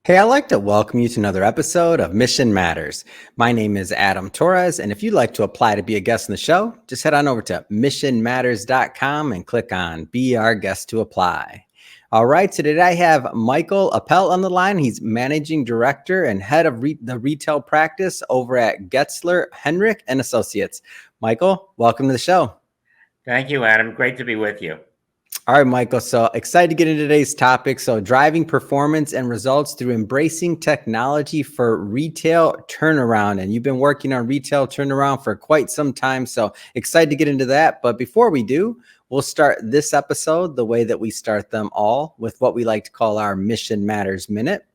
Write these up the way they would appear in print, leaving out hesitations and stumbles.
Hey, I'd like to welcome you to another episode of Mission Matters. My name is Adam Torres, and if you'd like to apply to be a guest on the show, just head on over to missionmatters.com and click on Be Our Guest to Apply. All right, so today I have Michael Appel on the line. He's Managing Director and Head of the Retail Practice over at Getzler Henrich and Associates. Michael, welcome to the show. Thank you, Adam. Great to be with you. All right, Michael. So excited to get into today's topic. So driving performance and results through embracing technology for retail turnaround. And you've been working on retail turnaround for quite some time. So excited to get into that. But before we do, we'll start this episode the way that we start them all, with what we like to call our Mission Matters Minute.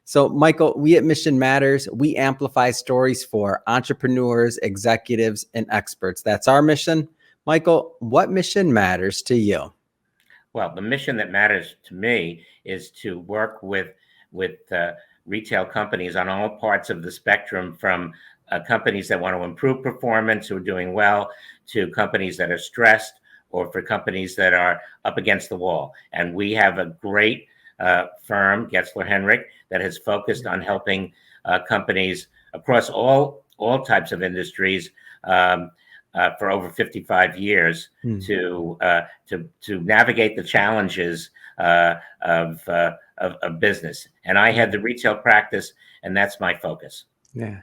So, Michael, we at Mission Matters, we amplify stories for entrepreneurs, executives, and experts. That's our mission. Michael, what mission matters to you? Well, the mission that matters to me is to work with retail companies on all parts of the spectrum, from companies that want to improve performance, who are doing well, to companies that are stressed, or for companies that are up against the wall. And we have a great firm, Getzler Henrich, that has focused on helping companies across all types of industries for over 55 years to navigate the challenges of business. And I had the retail practice, and that's my focus. Yeah.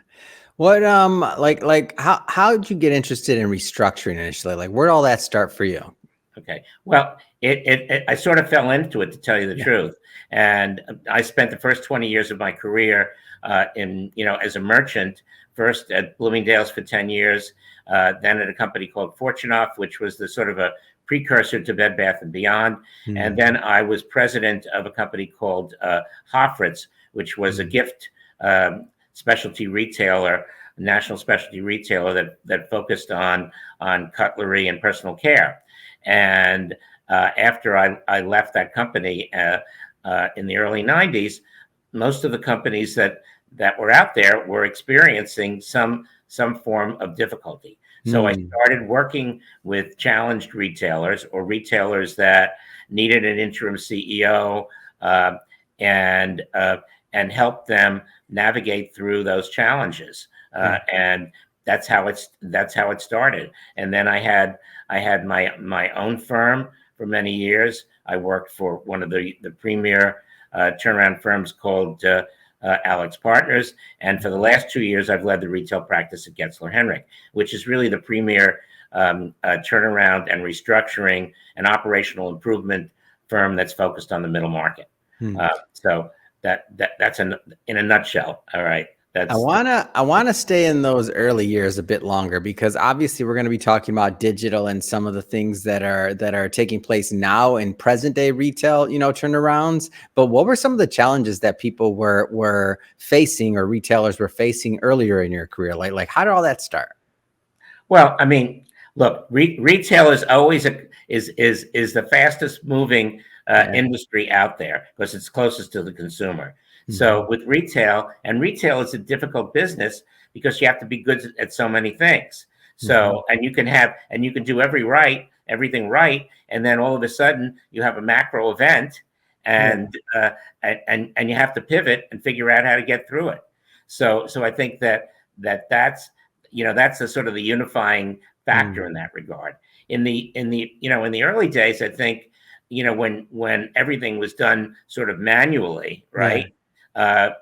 What how did you get interested in restructuring initially? Like, where'd all that start for you? Okay. Well, I sort of fell into it, to tell you the truth. And I spent the first 20 years of my career as a merchant, first at Bloomingdale's for 10 years, then at a company called Fortunoff, which was the sort of a precursor to Bed Bath & Beyond. And then I was president of a company called Hofritz, which was a gift specialty retailer, a national specialty retailer that focused on cutlery and personal care. And after I left that company in the early 90s, most of the companies that were out there were experiencing some form of difficulty. So I started working with challenged retailers, or retailers that needed an interim CEO, and help them navigate through those challenges. And that's how it started. And then I had my own firm for many years. I worked for one of the premier turnaround firms called Alex Partners. And for the last 2 years, I've led the retail practice at Getzler Henrich, which is really the premier turnaround and restructuring and operational improvement firm that's focused on the middle market. So that's in a nutshell. All right. I wanna stay in those early years a bit longer, because obviously we're going to be talking about digital and some of the things that are taking place now in present day retail, turnarounds. But what were some of the challenges that people were facing, or retailers were facing, earlier in your career? Like how did all that start? Well, I mean, look, retail is always is the fastest moving industry out there, because it's closest to the consumer. So with retail is a difficult business, because you have to be good at so many things. So, and you can do everything right. And then all of a sudden you have a macro event, and you have to pivot and figure out how to get through it. So I think that's the sort of the unifying factor in that regard. In the early days, I think, when everything was done sort of manually, right? I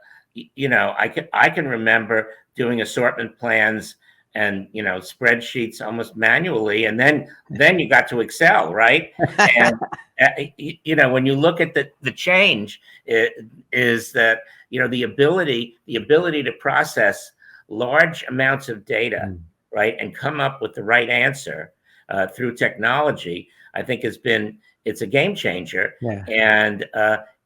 can remember doing assortment plans and spreadsheets almost manually, and then you got to Excel, right? And when you look at the change, is that the ability to process large amounts of data, right, and come up with the right answer through technology, I think it's a game changer.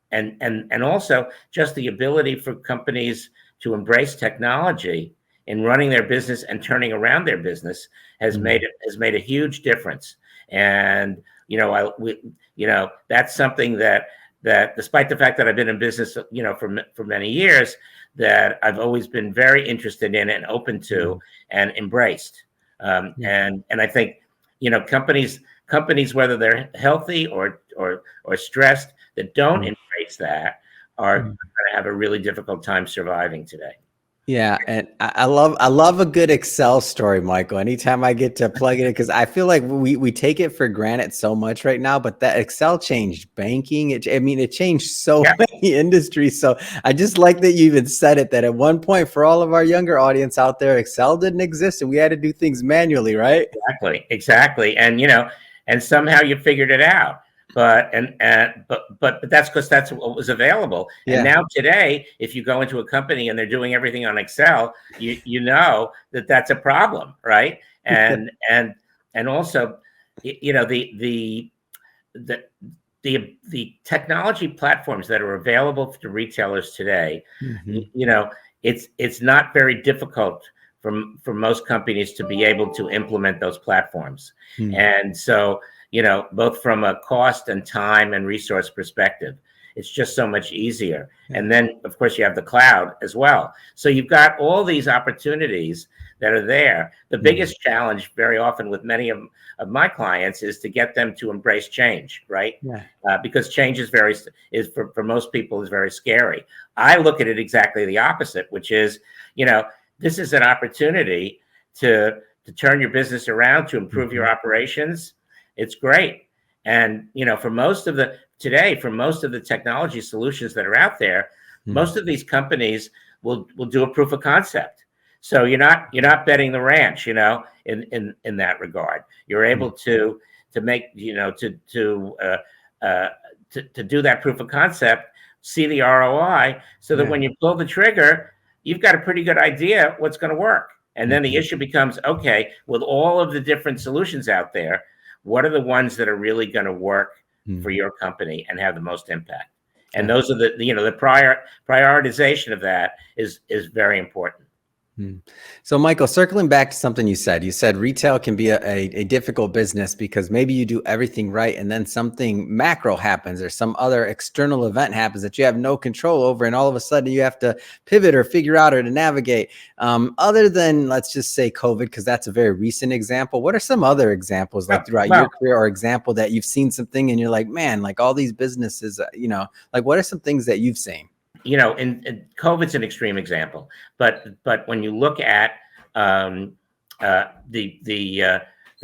And also just the ability for companies to embrace technology in running their business and turning around their business has made a huge difference. And that's something that despite the fact that I've been in business for many years, that I've always been very interested in and open to and embraced. And I think companies, whether they're healthy or stressed, that don't embrace that are going to have a really difficult time surviving today. Yeah, and I love a good Excel story, Michael. Anytime I get to plug it in, because I feel like we take it for granted so much right now. But that Excel changed banking. It changed so Yeah, many industries. So I just like that you even said it. That at one point, for all of our younger audience out there, Excel didn't exist, and we had to do things manually, right? exactly. And and somehow you figured it out. But that's because that's what was available. And Yeah. now today, if you go into a company and they're doing everything on Excel, you know that that's a problem, right? And also, the the the technology platforms that are available to retailers today, it's not very difficult for most companies to be able to implement those platforms. And so, both from a cost and time and resource perspective, it's just so much easier. And then, of course, you have the cloud as well. So you've got all these opportunities that are there. The biggest challenge very often with many of my clients is to get them to embrace change, right? Because change is for most people is very scary. I look at it exactly the opposite, which is, this is an opportunity to turn your business around, to improve your operations. It's great. And, for most of the technology solutions that are out there, most of these companies will do a proof of concept. So you're not betting the ranch, in that regard. You're able to make, to do that proof of concept, see the ROI, so that when you pull the trigger, you've got a pretty good idea what's going to work. And then the issue becomes, okay, with all of the different solutions out there, what are the ones that are really going to work for your company and have the most impact? And those are the prioritization of that is very important. So, Michael, circling back to something you said retail can be a difficult business because maybe you do everything right and then something macro happens or some other external event happens that you have no control over, and all of a sudden you have to pivot or figure out or to navigate. Other than, let's just say, COVID, because that's a very recent example, what are some other examples like throughout your career, or example that you've seen something and you're like, man, like all these businesses, like what are some things that you've seen? And COVID's an extreme example, but when you look at the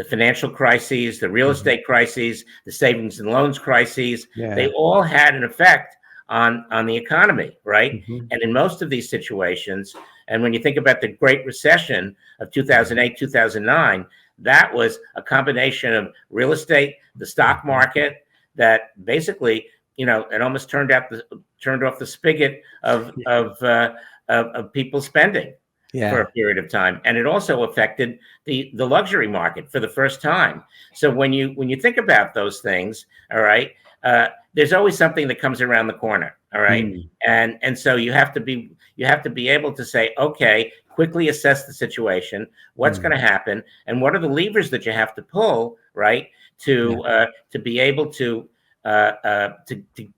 financial crises, the real estate crises, the savings and loans crises, they all had an effect on the economy, right? And in most of these situations, and when you think about the Great Recession of 2008, 2009, that was a combination of real estate, the stock market, that basically, it almost turned off the spigot of people spending for a period of time, and it also affected the luxury market for the first time. So when you think about those things, all right, there's always something that comes around the corner, all right, and so you have to be able to say, okay, quickly assess the situation, what's going to happen, and what are the levers that you have to pull, right, to be able to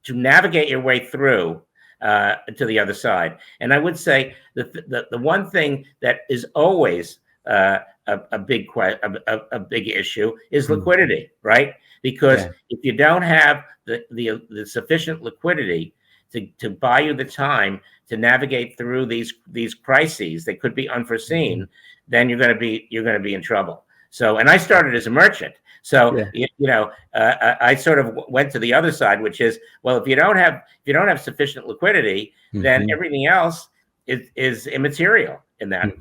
navigate your way through to the other side. And I would say that the one thing that is always a big issue is liquidity, right? Because if you don't have the sufficient liquidity to buy you the time to navigate through these crises that could be unforeseen, then you're going to be in trouble. So, and I started as a merchant. So, I sort of went to the other side, which is, well, if you don't have sufficient liquidity, then everything else is immaterial in that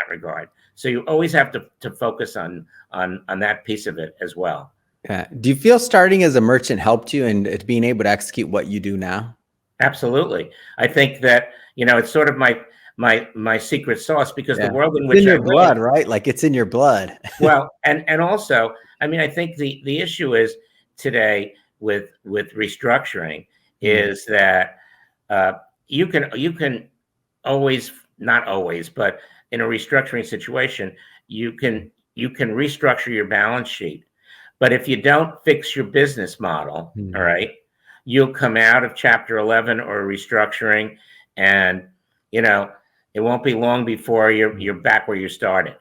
regard. So you always have to focus on that piece of it as well. Yeah. Do you feel starting as a merchant helped you in being able to execute what you do now? Absolutely. I think that, it's sort of my secret sauce, because the world in which it's in your blood, right? Like it's in your blood. Well, and also, I think the issue is today with restructuring is that you can always, not always, but in a restructuring situation, you can restructure your balance sheet. But if you don't fix your business model, all right, you'll come out of Chapter 11 or restructuring, and it won't be long before you're back where you started.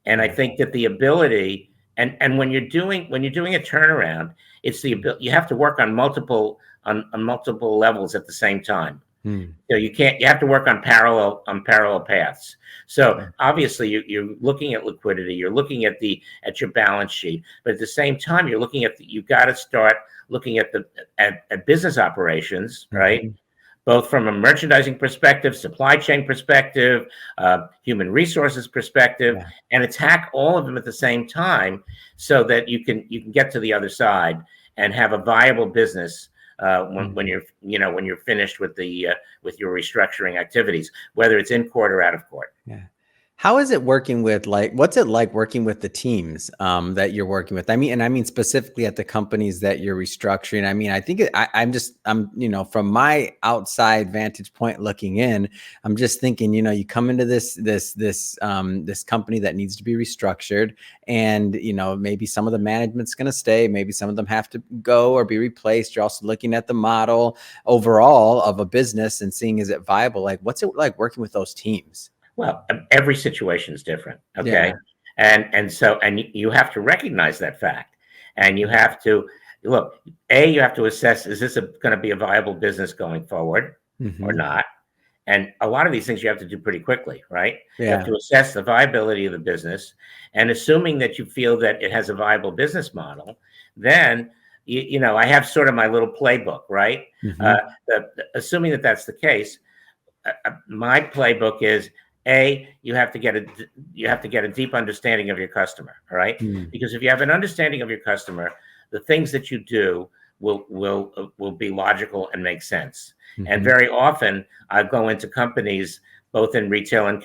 And I think that the ability, and when you're doing a turnaround, it's the ability, you have to work on multiple on multiple levels at the same time. Hmm. So you have to work on parallel paths. So obviously you're looking at liquidity, you're looking at your balance sheet, but at the same time you're looking at you've got to start looking at at business operations, right? Mhm. Both from a merchandising perspective, supply chain perspective, human resources perspective, Yeah. and attack all of them at the same time, so that you can get to the other side and have a viable business when you're finished with with your restructuring activities, whether it's in court or out of court. Yeah. How is it working with what's it like working with the teams that you're working with? I mean specifically at the companies that you're restructuring. I mean, I think I'm from my outside vantage point looking in, I'm just thinking, you come into this company that needs to be restructured, and maybe some of the management's going to stay, maybe some of them have to go or be replaced. You're also looking at the model overall of a business and seeing, is it viable? Like, what's it like working with those teams? Well, every situation is different, okay? Yeah. And you have to recognize that fact, and you have to look. You have to assess: is this going to be a viable business going forward or Mm-hmm. not? And a lot of these things you have to do pretty quickly, right? You have Yeah. to assess the viability of the business, and assuming that you feel that it has a viable business model, then I have sort of my little playbook, right? Mm-hmm. Assuming that that's the case, my playbook is you have to get a deep understanding of your customer, all right? Mm. Because if you have an understanding of your customer, the things that you do will be logical and make sense. And Mm-hmm. very often I go into companies both in retail and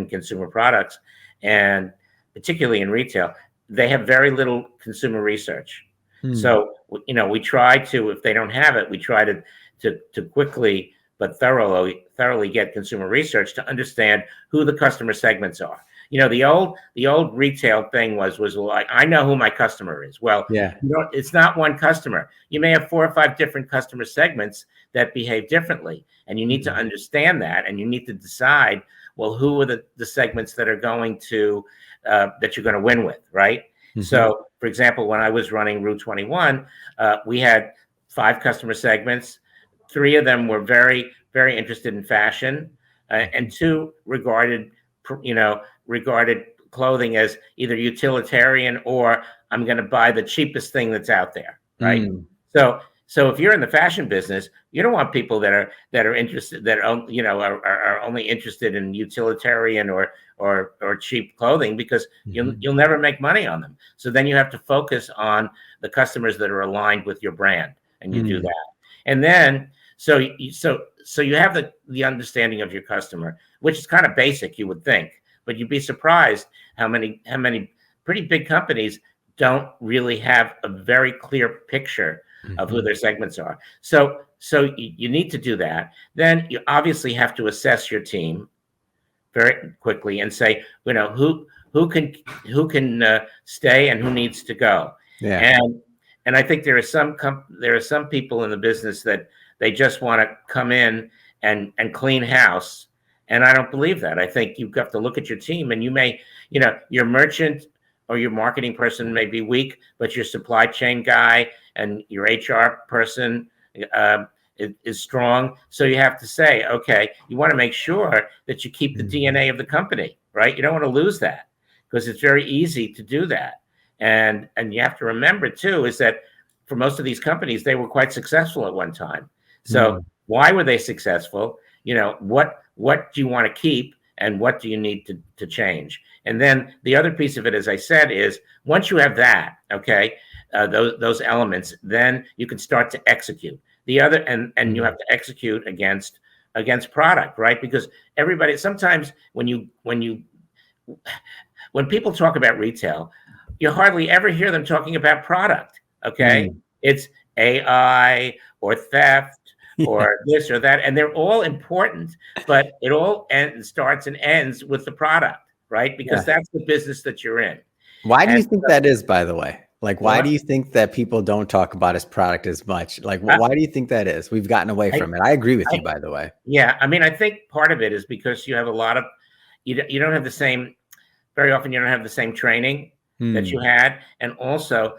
consumer products, and particularly in retail, they have very little consumer research. Mm. So we try to, if they don't have it, we try to quickly but thoroughly get consumer research to understand who the customer segments are. The old retail thing was like, I know who my customer is. Well, Yeah. it's not one customer. You may have 4 or 5 different customer segments that behave differently, and you need to understand that, and you need to decide, well, who are the segments that are going to that you're going to win with, right? Mm-hmm. So, for example, when I was running Route 21, we had 5 customer segments. 3 of them were very, very interested in fashion, and 2 regarded clothing as either utilitarian or I'm going to buy the cheapest thing that's out there, right? Mm. So if you're in the fashion business, you don't want people that are interested, that are only interested in utilitarian or cheap clothing, because you'll never make money on them. So then you have to focus on the customers that are aligned with your brand, and you do that. And then so you have the understanding of your customer, which is kind of basic, you would think, but you'd be surprised how many pretty big companies don't really have a very clear picture of who their segments are. So you need to do that. Then you obviously have to assess your team very quickly and say, who can stay and who needs to go. Yeah. And I think there are some people in the business that they just want to come in and clean house. And I don't believe that. I think you've got to look at your team, and you may, your merchant or your marketing person may be weak, but your supply chain guy and your HR person is strong. So you have to say, okay, you want to make sure that you keep the DNA of the company, right? You don't want to lose that, because it's very easy to do that. And you have to remember too, is that for most of these companies, they were quite successful at one time. So why were they successful? What do you want to keep, and what do you need to change? And then the other piece of it, as I said, is once you have that, okay, those elements, then you can start to execute. The other, and you have to execute against product, right? Because everybody, sometimes when people talk about retail, you hardly ever hear them talking about product, okay? It's AI or theft or this or that, and they're all important, but it all starts and ends with the product, right? Because that's the business that you're in. Why do you think that is, by the way? Like, why What? do you think that people don't talk about his product as much? Like, why do you think that is? We've gotten away from it. I agree with you, by the way. Yeah, I mean, I think part of it is because you have a lot of, you don't have the same, very often you don't have the same training that you had. And also,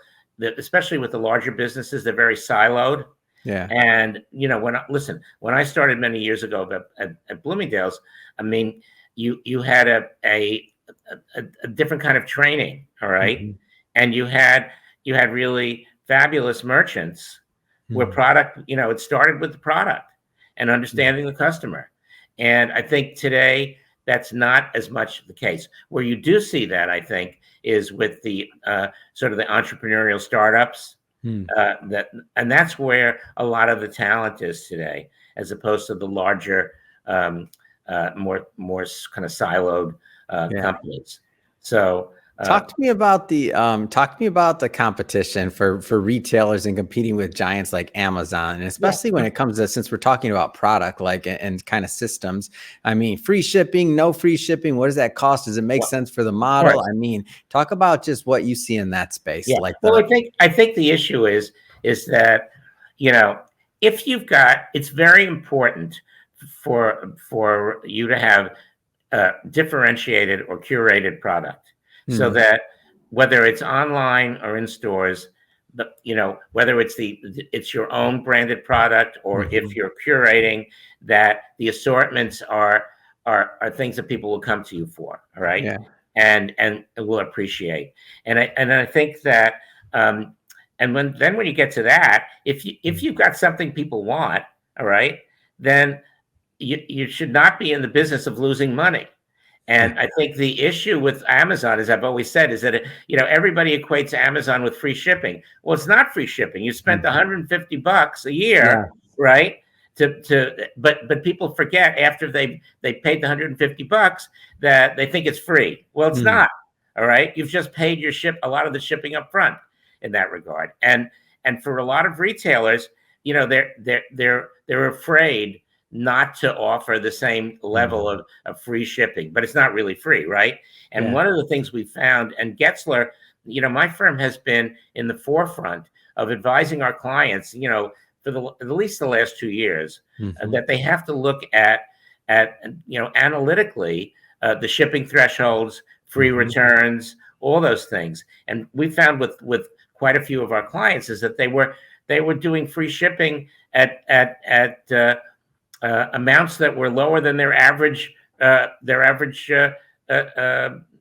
especially with the larger businesses, they're very siloed. Yeah. And when I started many years ago at Bloomingdale's, I mean, you had a different kind of training, all right, Mm-hmm. and you had really fabulous merchants where product, it started with the product and understanding the customer. And I think today that's not as much the case. Where you do see that, I think, is with the sort of the entrepreneurial startups. And that's where a lot of the talent is today, as opposed to the larger, more kind of siloed companies. So Talk to me about the competition for retailers and competing with giants like Amazon, and especially when it comes to, since we're talking about product, like, and kind of systems. I mean, free shipping, no free shipping. What does that cost? Does it make sense for the model? I mean, talk about just what you see in that space. Yeah. Like, well, I think the issue is that, if you've got, it's very important for you to have differentiated or curated product. So that whether it's online or in stores, whether it's your own branded product, or if you're curating, that the assortments are things that people will come to you for, all right? Yeah. And will appreciate. And I think that and when you get to that, if you've got something people want, all right, then you should not be in the business of losing money. And I think the issue with Amazon, as I've always said, is that everybody equates Amazon with free shipping. Well, it's not free shipping. You spent $150 a year, right? But people forget after they paid the $150 that they think it's free. Well, it's not. All right, you've just paid a lot of the shipping up front in that regard. And for a lot of retailers, they're afraid not to offer the same level of free shipping, but it's not really free, right? And one of the things we found, and Getzler, my firm has been in the forefront of advising our clients, for at least the last 2 years, that they have to look at analytically the shipping thresholds, free returns, all those things. And we found with quite a few of our clients is that they were doing free shipping at amounts that were lower than their average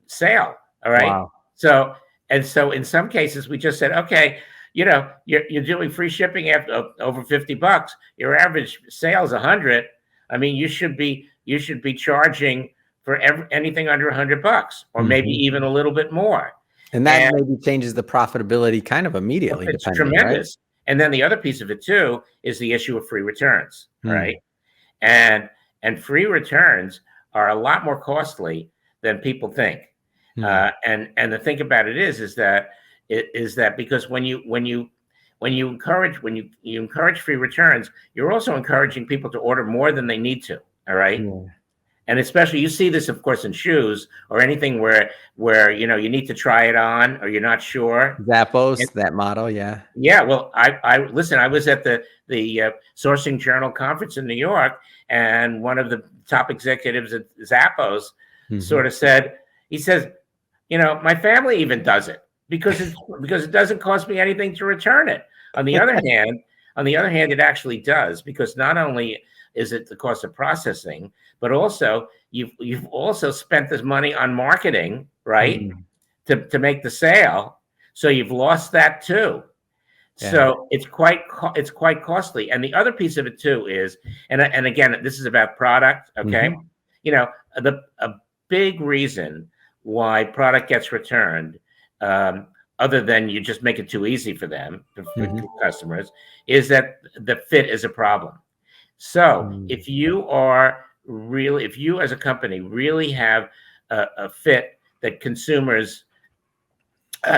sale. All right. Wow. So in some cases we just said, okay, you're doing free shipping after over $50. Your average sale is 100. I mean, you should be charging for anything under $100, or maybe even a little bit more. And that maybe changes the profitability kind of immediately. It's tremendous. Right? And then the other piece of it too is the issue of free returns. Right. And free returns are a lot more costly than people think. And the thing about it is that because when you encourage free returns, you're also encouraging people to order more than they need to. All right. And especially you see this, of course, in shoes or anything where you need to try it on or you're not sure. Zappos, that model, yeah. Yeah, well, I listen. I was at the Sourcing Journal conference in New York, and one of the top executives at Zappos sort of said, he says, my family even does it because it doesn't cost me anything to return it. On the other hand, it actually does, because not only is it the cost of processing, but also you've also spent this money on marketing, right? To make the sale. So you've lost that too. Yeah. So it's quite costly. And the other piece of it too is, and again, this is about product. Okay. A big reason why product gets returned, other than you just make it too easy for them, for customers, is that the fit is a problem. So if you as a company really have a fit that consumers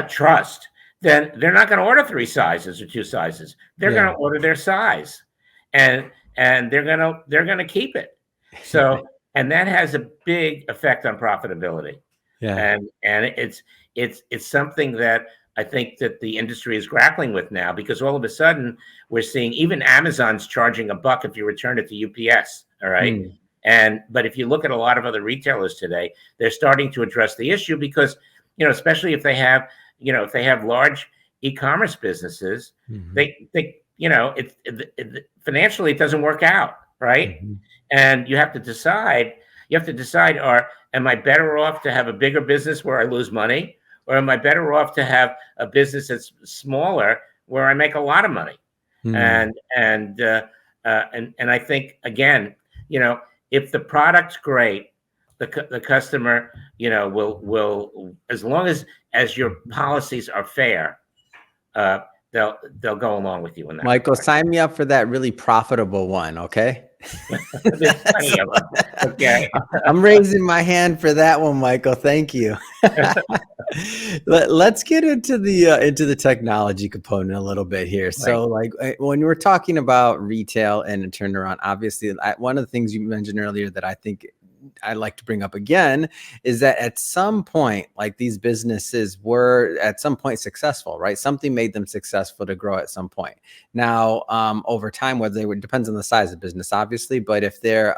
trust, then they're not going to order 3 sizes or 2 sizes. They're going to order their size, and they're going to keep it. So, and that has a big effect on profitability. Yeah. And it's something that I think that the industry is grappling with now, because all of a sudden we're seeing even Amazon's charging $1 if you return it to UPS. All right. But if you look at a lot of other retailers today, they're starting to address the issue because, especially if they have large e-commerce businesses, they financially it doesn't work out, right? Mhm. And you have to decide. Or am I better off to have a bigger business where I lose money, or am I better off to have a business that's smaller where I make a lot of money? Hmm. And I think, again, if the product's great, the customer, will, as long as your policies are fair, uh, they'll go along with you in that Michael, regard. sign me up for that really profitable one, okay? There's plenty of them. Okay. I'm raising my hand for that one, Michael. Thank you. Let's get into the technology component a little bit here. Right. So, like when we're talking about retail and a turnaround, obviously, one of the things you mentioned earlier that I think I'd like to bring up again is that at some point, like these businesses were at some point successful, right? Something made them successful to grow at some point. Now, over time, whether they would depends on the size of business, obviously, but if they're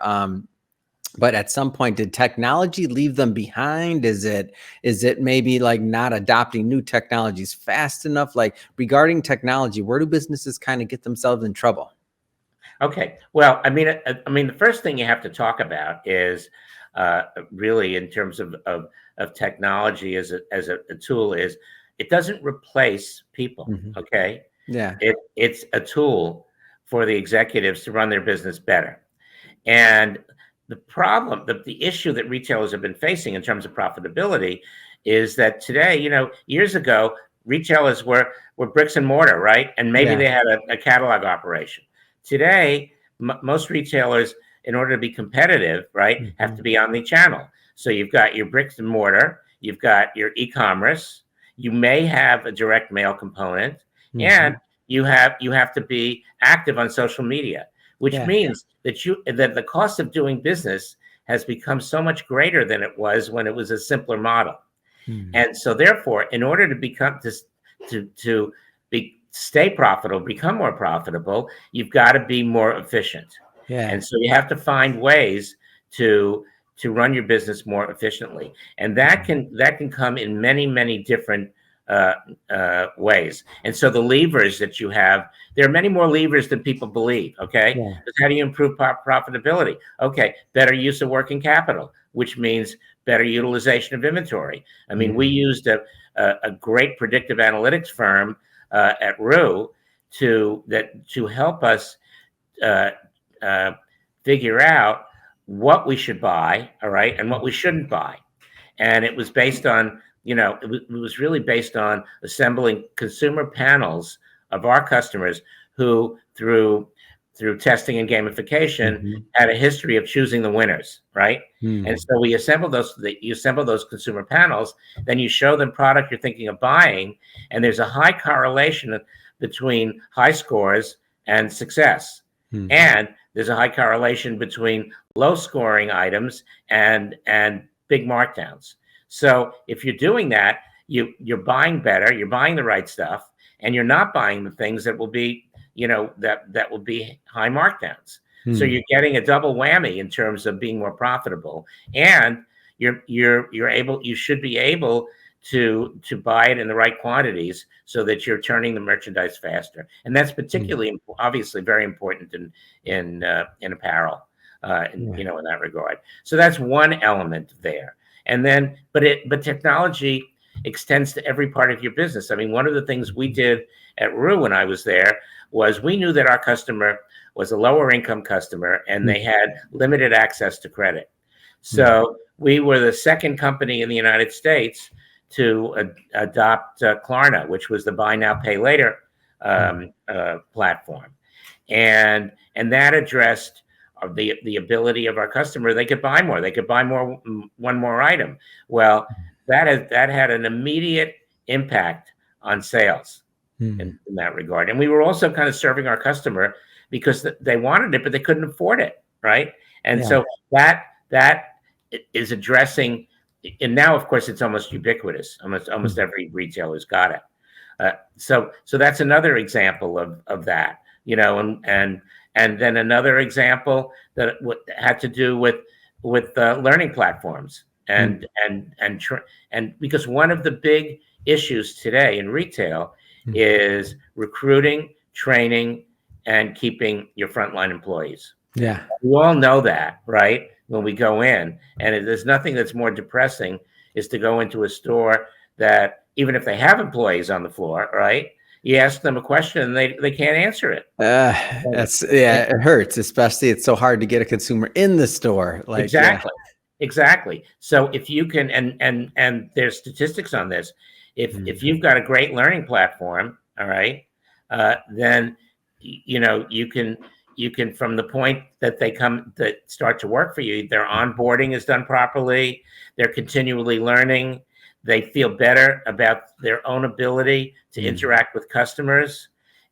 but at some point, did technology leave them behind? Is it maybe like not adopting new technologies fast enough? Like regarding technology, where do businesses kind of get themselves in trouble? Okay. Well, the first thing you have to talk about is really in terms of technology as a tool is it doesn't replace people. Mhm. Okay. Yeah. It's a tool for the executives to run their business better. And the problem, the issue that retailers have been facing in terms of profitability is that today, years ago, retailers were bricks and mortar, right? And maybe Yeah. they had a catalog operation. Today, most retailers, in order to be competitive, right, have to Mhm. be omni-channel. So you've got your bricks and mortar, you've got your e-commerce, you may have a direct mail component, and Mhm. you have to be active on social media, which Yeah. means that the cost of doing business has become so much greater than it was when it was a simpler model. Mm. And so therefore, in order to stay profitable, become more profitable, you've got to be more efficient. Yeah. And so you have to find ways to run your business more efficiently. And that can come in many, many different uh, ways. And so the levers that you have, there are many more levers than people believe. Okay. Yeah. Because how do you improve profitability? Okay. Better use of working capital, which means better utilization of inventory. I mean, we Mm. used a great predictive analytics firm at Rue to help us uh, uh, figure out what we should buy, all right, and what we shouldn't buy. And it was based on, it was really based on assembling consumer panels of our customers who, through testing and gamification, Mhm. had a history of choosing the winners, right? And Mm. so you assemble those consumer panels, then you show them product you're thinking of buying, and there's a high correlation between high scores and success. Mhm. And there's a high correlation between low scoring items and big markdowns. So if you're doing that, you're buying better, you're buying the right stuff, and you're not buying the things that will be, that will be high markdowns. So Mm. you're getting a double whammy in terms of being more profitable, and you should be able to buy it in the right quantities so that you're turning the merchandise faster. And that's Mm. particularly obviously very important in apparel, Yeah. in that regard. So that's one element there. And then, but technology extends to every part of your business. I mean, one of the things we did at Rue when I was there was we knew that our customer was a lower income customer and they had limited access to credit. Mm. So we were the second company in the United States to adopt Klarna, which was the buy now, pay later Mm. platform, and that addressed the ability of our customer. They could buy more. They could buy more, one more item. Well, that had an immediate impact on sales Mm. in that regard. And we were also kind of serving our customer because they wanted it, but they couldn't afford it, right? And Yeah. so that is addressing. And now, of course, it's almost ubiquitous. Almost Mm. every retailer's got it. So that's another example of that, and then another example that had to do with learning platforms Mm. and because one of the big issues today in retail Mm. is recruiting, training, and keeping your frontline employees. Yeah. We all know that, right? When we go in, and there's nothing that's more depressing is to go into a store that, even if they have employees on the floor, right? You ask them a question and they can't answer it. It hurts, especially it's so hard to get a consumer in the store. Like, exactly. Yeah. Exactly. So if you can, and there's statistics on this, if you've got a great learning platform, all right, then you can, from the point that they start to work for you, their onboarding is done properly, they're continually learning, they feel better about their own ability to interact with customers,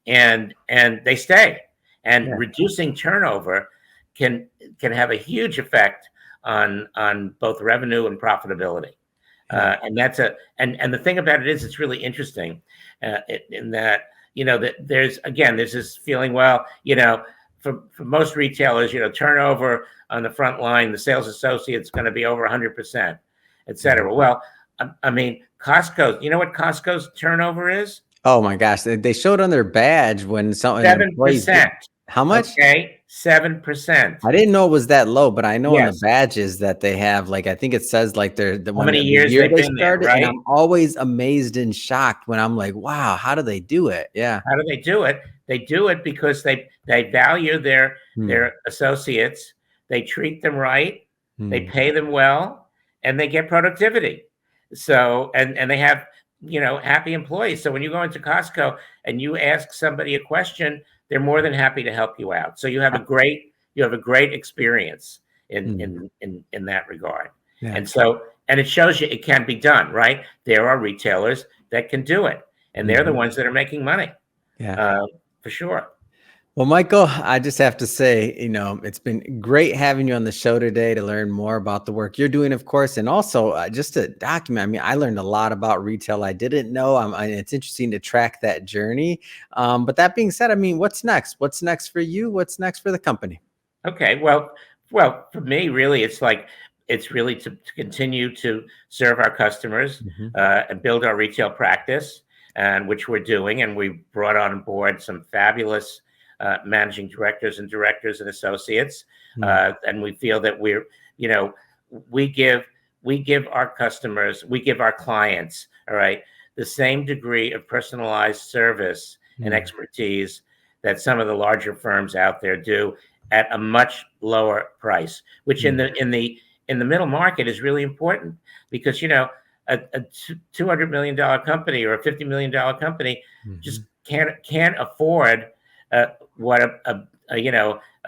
and they stay. And reducing turnover can have a huge effect on both revenue and profitability. And that's and the thing about it is, it's really interesting in that, that there's this feeling, well, for most retailers, turnover on the front line, the sales associate's going to be over 100%, et cetera. Well, I mean, Costco, you know what Costco's turnover is? Oh my gosh. They showed on their badge when some 7%. How much? Okay, 7%. I didn't know it was that low, but I know on the Yes. badges that they have, like, I think it says like they're the How one many the years year they've they been there, started, right? and I'm always amazed and shocked when I'm like, wow, how do they do it? Yeah. How do they do it? They do it because they value their associates. They treat them right. They pay them well, and they get productivity. So, and they have, happy employees. So when you go into Costco and you ask somebody a question, they're more than happy to help you out. So you have a great experience in that regard. Yeah. And so, and it shows you it can be done, right? There are retailers that can do it, and they're the ones that are making money. Yeah. For sure. Well, Michael, I just have to say, it's been great having you on the show today to learn more about the work you're doing, of course, and also just to document. I mean, I learned a lot about retail I didn't know. It's interesting to track that journey. But that being said, I mean, what's next? What's next for you? What's next for the company? Okay. Well, for me, really, it's really to continue to serve our customers and build our retail practice, and which we're doing. And we brought on board some fabulous managing directors and associates, and we feel that we give our customers, we give our clients, all right, the same degree of personalized service and expertise that some of the larger firms out there do at a much lower price, which in the middle market is really important, because a $200 million company or a $50 million company just can't afford what a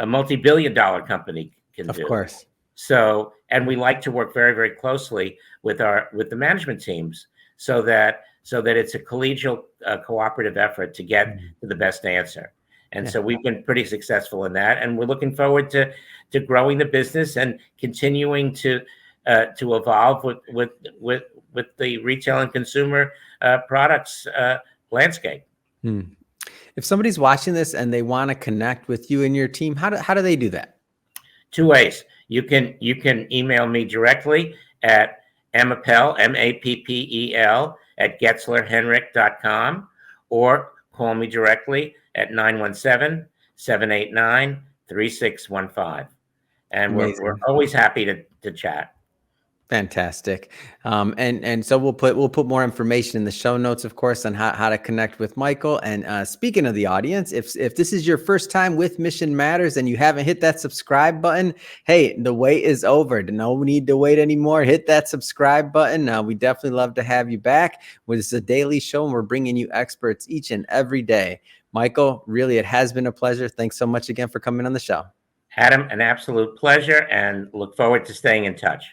multi-billion-dollar company can do. Of course. So, and we like to work very, very closely with the management teams, so that it's a collegial, cooperative effort to get to the best answer. And so we've been pretty successful in that, and we're looking forward to growing the business and continuing to evolve with the retail and consumer products landscape. If somebody's watching this and they want to connect with you and your team, how do they do that? Two ways. You can email me directly at Appel, Mappel, at GetzlerHenrich.com, or call me directly at 917-789-3615. And we're always happy to chat. Fantastic. And so we'll put more information in the show notes, of course, on how to connect with Michael. And speaking of the audience, if this is your first time with Mission Matters and you haven't hit that subscribe button, hey, the wait is over. No need to wait anymore. Hit that subscribe button. We definitely love to have you back. It's a daily show, and we're bringing you experts each and every day. Michael, really, it has been a pleasure. Thanks so much again for coming on the show. Adam, an absolute pleasure, and look forward to staying in touch.